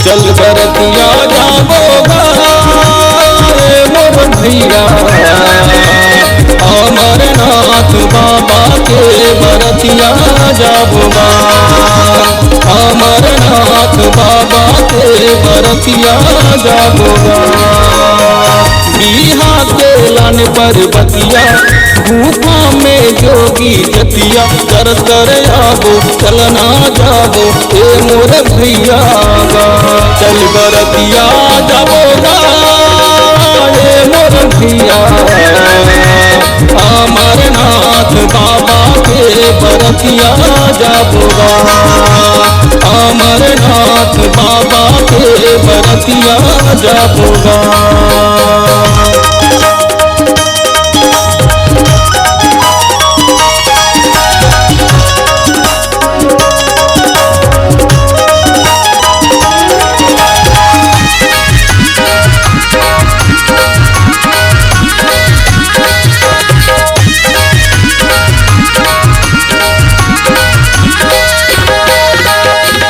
चल बरतिया जाबोगा मोर भैया, अमरनाथ बाबा के बरतिया जाबोगा, अमरनाथ बाबा के बरतिया जाबोगा। बिहा के लान पर्वतिया गुफा में जोगी जतिया, तरस कर आबो चलना जाबो ए मोर भैया। चल बरतिया जाबोगा ए मोर भैया, अमरनाथ बाबा के बरतिया जाबोगा, अमरनाथ बाबा के बरतिया जाबोगा।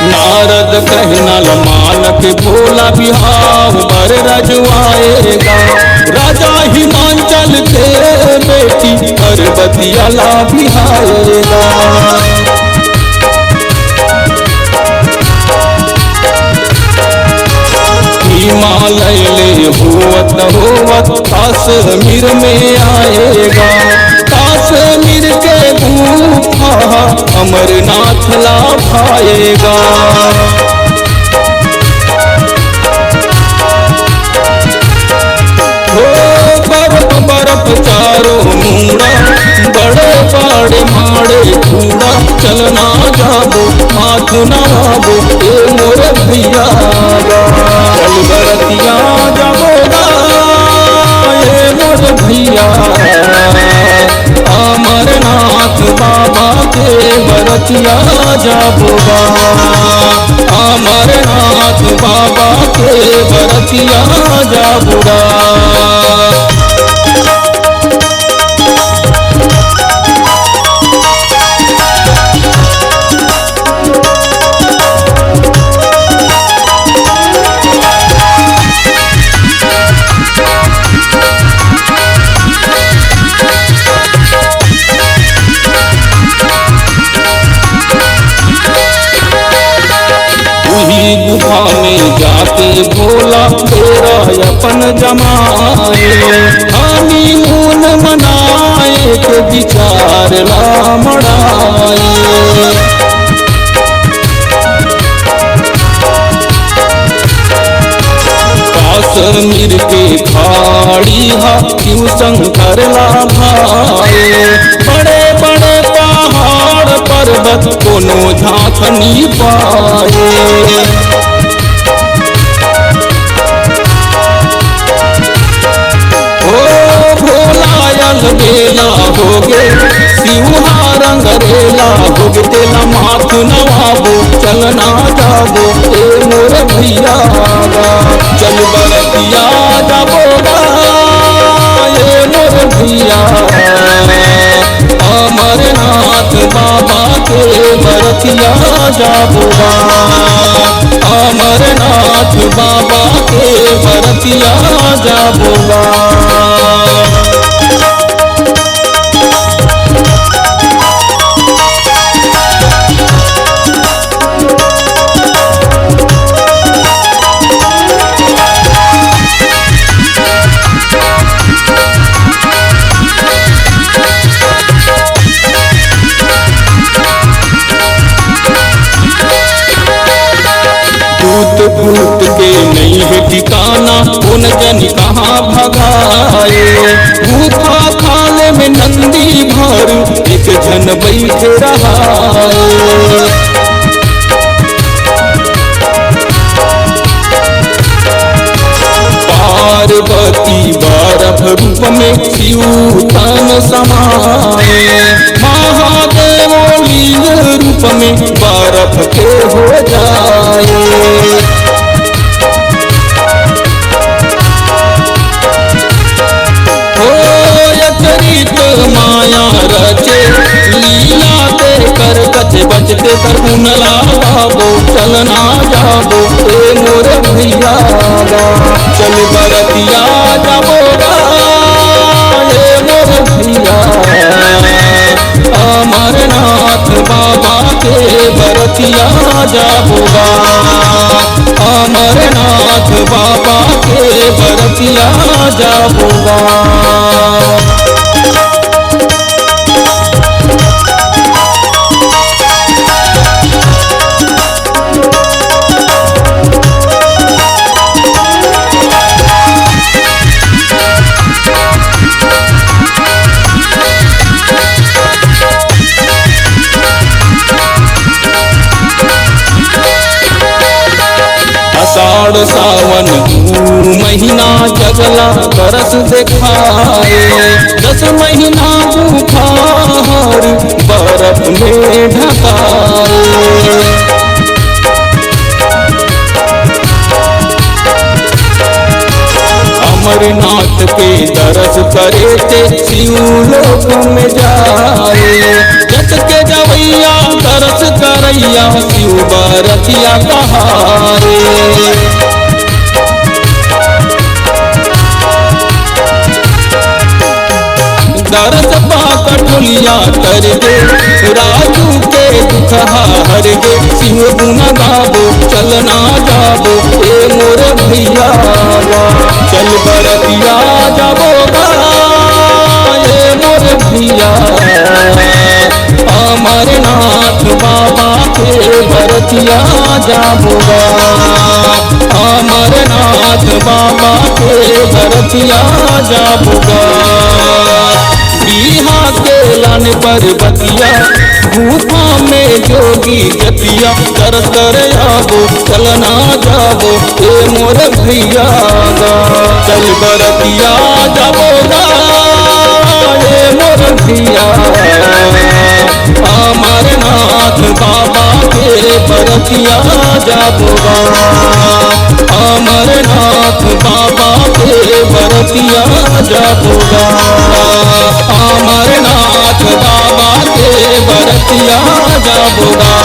नारद कहना मानक भोला बिहाव बर रजवाएगा, राजा हिमांचल के बेटी पर्वतिया ला बिहाएगा। हिमालय ले होवत होवत कश्मीर में आएगा, कश्मीर के गुफा अमरनाथ ला पाएगा। हो बर्फ बर्फ चारों मुड़ा, बड़े बड़े माड़े कूड़ा, चलना जाबो हाथ नवाबो ए मोर भैया। चल बरतिया जाबोगा ए मोर भैया, अमरनाथ बाबा के बरतिया जाबोगा, अमरनाथ बाबा के बरतिया जाबोगा। गुफा में जाके भोला तेरा अपन जमाए, हनीमून मनाए के विचार ला मड़ाए। कश्मीर के खाड़ी हा क्यों शंकर ला भाए, बड़े बड़े पहाड़ पर्वत कोनो झांक नहीं पाए। बेला होगे सिंहा रंग रेला होगे, तेला माथ नवाबो चलना जाबो ए मोर भैया। चल बरतिया जाबोगा ए मोर भैया, अमरनाथ बाबा के बरतिया जाबोगा, अमरनाथ बाबा के बरतिया जाबोगा। भूत के नहीं है ठिकाना, उन जन कहाँ भगाए। गुफा खाले में नंदी भर एक जन बैठ रहा है। शिव तन समाए। महादेव लिंग रूप में बर्फ के हो जाए। चरित माया रचे लीला दे कर कचे बचते कर उनला बाबो चलना जाबो ए मोर भैया चल बरतिया जाबोगा ए मोर भैया। अमरनाथ बाबा के बरतिया जाबोगा। अमरनाथ बाबा के बरतिया जाबोगा। आषाढ़ सावन 2 महीना जगला तरस दिखाए। 10 महीना बुखार बर्फ में ढकाए। अमरनाथ के दरस करे थे शिवलोक में जाए। जट के जवैया दरस करैया शिव बरतिया कहारे। दरस पाक ढोलिया कर दे राजू के दुख हर गे। शिव गुण गाबो चलना जाबो ए मोर भैया चल बरतिया जाबोगा ए मोर भैया। अमरनाथ बाबा के बरतिया जाबोगा। अमरनाथ बाबा के बरतिया जाबोगा। बिहा के लाने पर बतिया गुफा में जोगी जतिया तरस कर आबो चलना जाबो ए मोर भैया चल बरतिया जाबोगा ए मोर भैया। अमरनाथ बाबा के बरतिया जाबोगा। अमरनाथ बाबा के बरतिया जाबोगा। अमरनाथ बाबा के बरतिया जाबोगा।